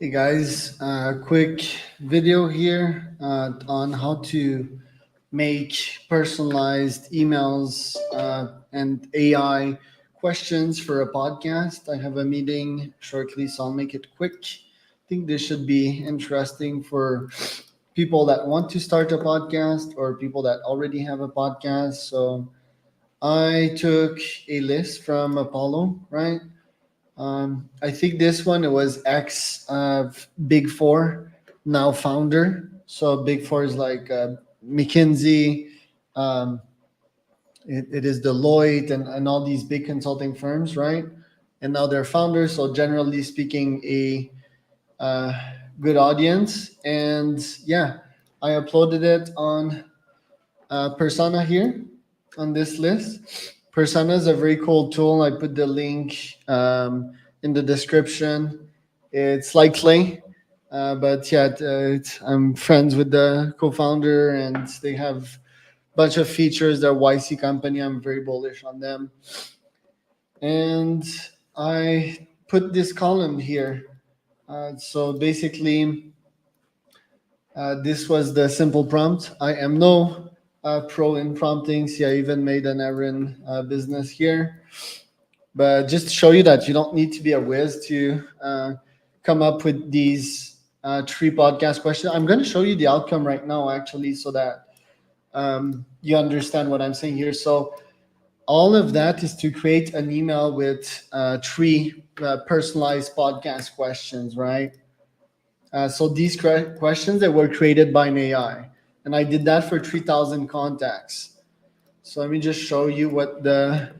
Hey guys, quick video here on how to make personalized emails and AI questions for a podcast. I have a meeting shortly, so I'll make it quick. I think this should be interesting for people that want to start a podcast or people that already have a podcast. So I took a list from Apollo, right? I think this one it was ex Big Four, now founder. So Big Four is like McKinsey, um, it is Deloitte and all these big consulting firms, right? And now they're founders. So generally speaking, a uh, good audience. And yeah, I uploaded it on Persana here on this list. Persana is a very cool tool. I put the link in the description. It's like Clay, but yeah, I'm friends with the co-founder, and they have a bunch of features. They're a YC company. I'm very bullish on them, and I put this column here. So basically, this was the simple prompt. I am no pro in prompting. See, I even made an errand business here. But just to show you that you don't need to be a whiz to come up with these three podcast questions. I'm going to show you the outcome right now, actually, so that you understand what I'm saying here. So all of that is to create an email with three personalized podcast questions, right? So these questions that were created by an AI, and I did that for 3,000 contacts. So let me just show you what the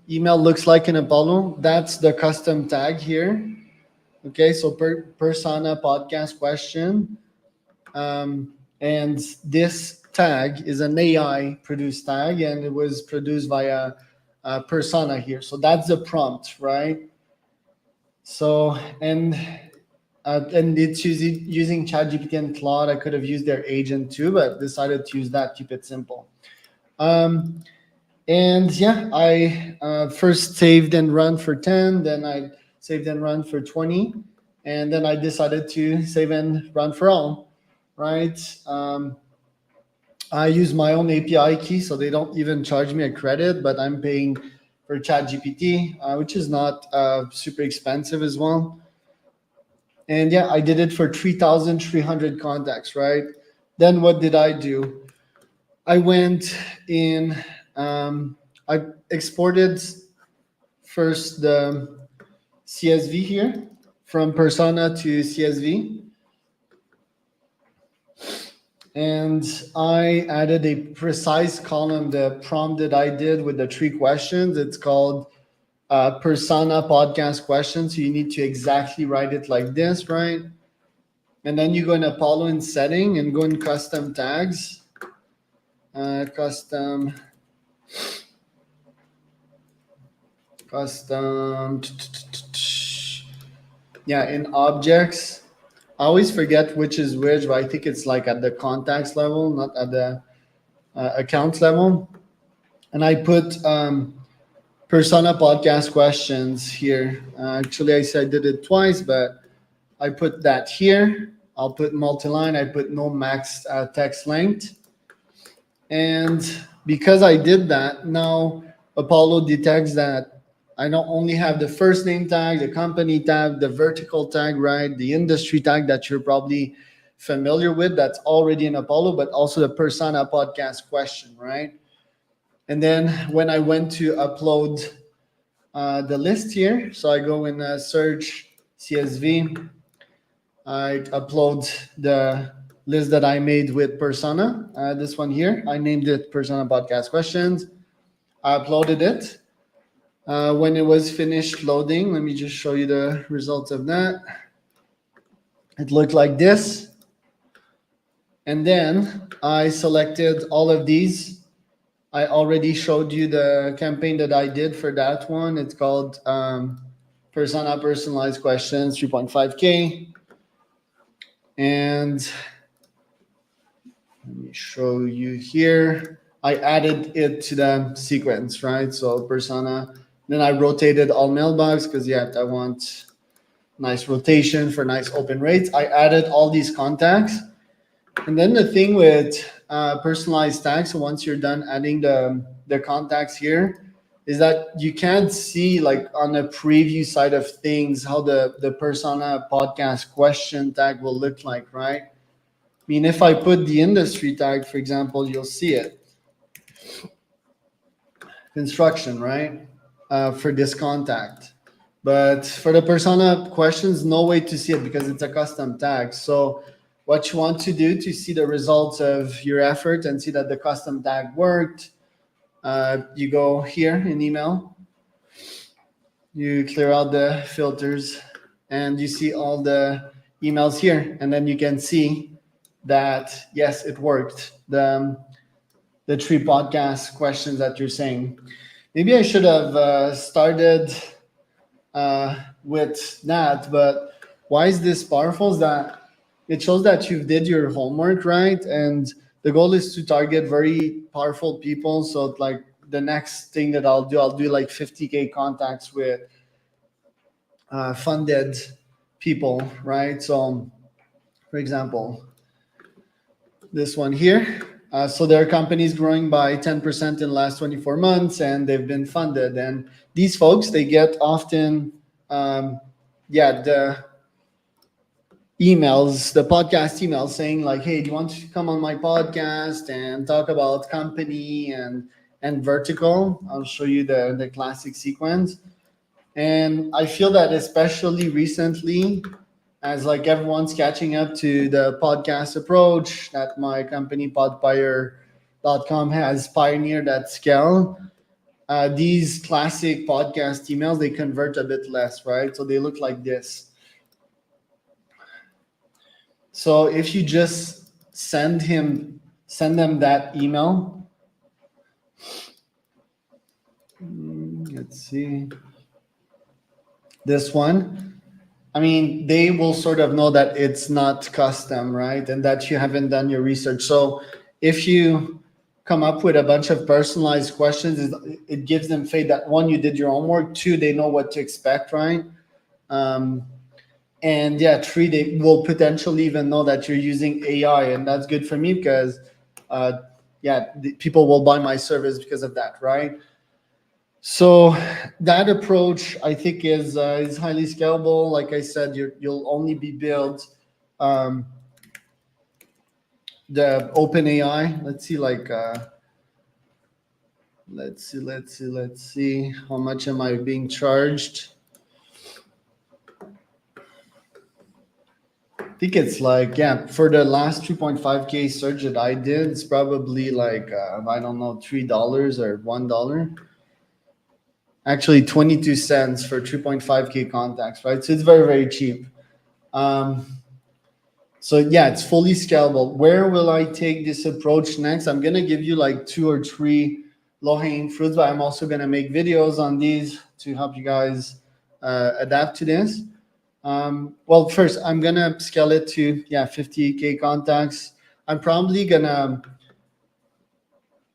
email looks like in Apollo. That's the custom tag here. Okay, so persona podcast question, um, and this tag is an AI produced tag, and it was produced via Persona here. So that's the prompt, right? So and it's using ChatGPT and Claude. I could have used their agent too, but decided to use that. Keep it simple. Um, and yeah, I first saved and run for 10, then I saved and run for 20, and then I decided to save and run for all. Right? I use my own API key, so they don't even charge me a credit, but I'm paying for ChatGPT, which is not super expensive as well. And yeah, I did it for 3,300 contacts, right? Then what did I do? I went in, I exported first the CSV here from Persona to CSV. And I added a precise column, the prompt that I did with the three questions. It's called Persona podcast questions. So you need to exactly write it like this, right? And then you go in Apollo in setting and go in custom tags, custom, yeah, in objects. I always forget which is which, but I think it's like at the contacts level, not at the accounts level. And I put Persona podcast questions here. Actually, I said I did it twice, but I put that here. I'll put multi-line. I put no max text length. And because I did that, now Apollo detects that I not only have the first name tag, the company tag, the vertical tag, right? The industry tag that you're probably familiar with that's already in Apollo, but also the Persona podcast question, right? And then when I went to upload the list here, so I go in search CSV, I upload the list that I made with Persona. This one here, I named it Persona Podcast Questions. I uploaded it. When it was finished loading, let me just show you the results of that. It looked like this. And then I selected all of these. I already showed you the campaign that I did for that one. It's called Persona Personalized Questions 3.5K. And let me show you here. I added it to the sequence, right? So Persona. Then I rotated all mailbox because yeah, I want nice rotation for nice open rates. I added all these contacts. And then the thing with personalized tags, so once you're done adding the contacts here, is that you can't see like on the preview side of things how the persona podcast question tag will look like, right? I mean, if I put the industry tag, for example, you'll see it. Construction, right? For this contact. But for the persona questions, no way to see it because it's a custom tag. So what you want to do to see the results of your effort and see that the custom tag worked, you go here in email, you clear out the filters, and you see all the emails here. And then you can see that, yes, it worked. The three podcast questions that you're saying. Maybe I should have started with that, but why is this powerful? Is that it shows that you did your homework, right? And the goal is to target very powerful people. So like the next thing that I'll do like 50K contacts with funded people, right? So for example, this one here. So their company is growing by 10% in the last 24 months and they've been funded. And these folks, they get often, the emails, the podcast emails saying like, hey, do you want to come on my podcast and talk about company and vertical? I'll show you the classic sequence. And I feel that especially recently, as like everyone's catching up to the podcast approach that my company podpire.com has pioneered at scale, these classic podcast emails, they convert a bit less, right? So they look like this. So if you just send them that email, let's see, this one, I mean, they will sort of know that it's not custom, right? And that you haven't done your research. So if you come up with a bunch of personalized questions, it gives them faith that one, you did your homework, two, they know what to expect, right? And yeah, three, they will potentially even know that you're using AI, and that's good for me because, people will buy my service because of that, right? So that approach, I think, is highly scalable. Like I said, you'll only be built the open AI. Let's see, let's see. How much am I being charged? I think it's like, yeah, for the last 2.5K search that I did, it's probably like, I don't know, $3 or $1. Actually, 22 cents for 3.5K contacts, right? So it's very, very cheap. So yeah, it's fully scalable. Where will I take this approach next? I'm gonna give you like 2 or 3 low-hanging fruits, but I'm also gonna make videos on these to help you guys adapt to this. Well, first I'm gonna scale it to 50K contacts. I'm probably gonna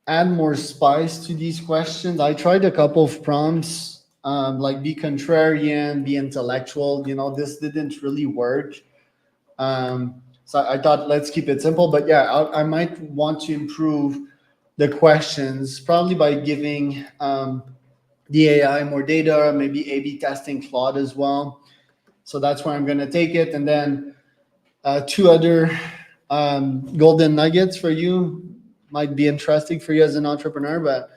add more spice to these questions. I tried a couple of prompts, like be contrarian, be intellectual. This didn't really work. So I thought let's keep it simple. But yeah, I might want to improve the questions probably by giving the AI more data, maybe A/B testing Claude as well. So that's where I'm going to take it. And then two other golden nuggets for you might be interesting for you as an entrepreneur, but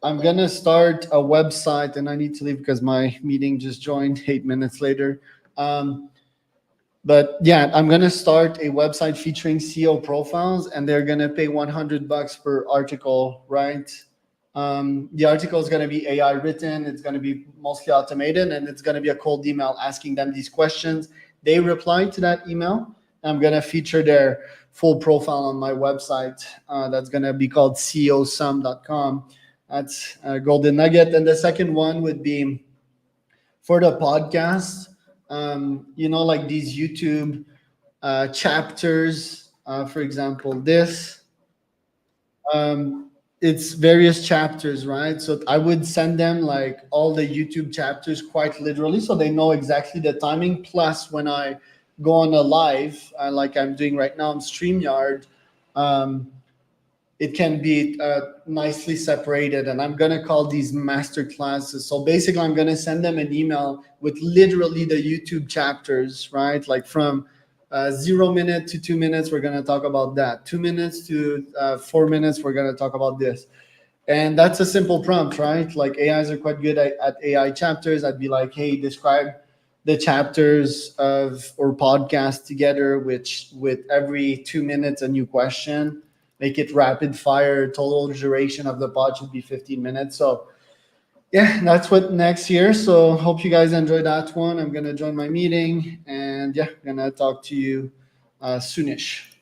I'm going to start a website and I need to leave because my meeting just joined 8 minutes later. But yeah, I'm going to start a website featuring CEO profiles and they're going to pay $100 per article, right? The article is going to be AI written. It's going to be mostly automated and it's going to be a cold email asking them these questions. They reply to that email. I'm going to feature their full profile on my website. That's going to be called ceosum.com. That's a golden nugget. And the second one would be for the podcast, like these YouTube chapters, for example, this. it's various chapters, right? So I would send them like all the YouTube chapters quite literally, so they know exactly the timing. Plus, when I go on a live, like I'm doing right now on StreamYard, um, it can be nicely separated. And I'm gonna call these master classes. So basically, I'm gonna send them an email with literally the YouTube chapters, right? Like from 0 minute to 2 minutes, we're gonna talk about that. 2 minutes to 4 minutes, we're gonna talk about this. And that's a simple prompt, right? Like AIs are quite good at AI chapters. I'd be like, hey, describe the chapters of or podcast together, which with every 2 minutes a new question. Make it rapid fire. Total duration of the pod should be 15 minutes. So yeah, that's what next year. So hope you guys enjoy that one. I'm gonna join my meeting, and yeah, I'm gonna talk to you soonish.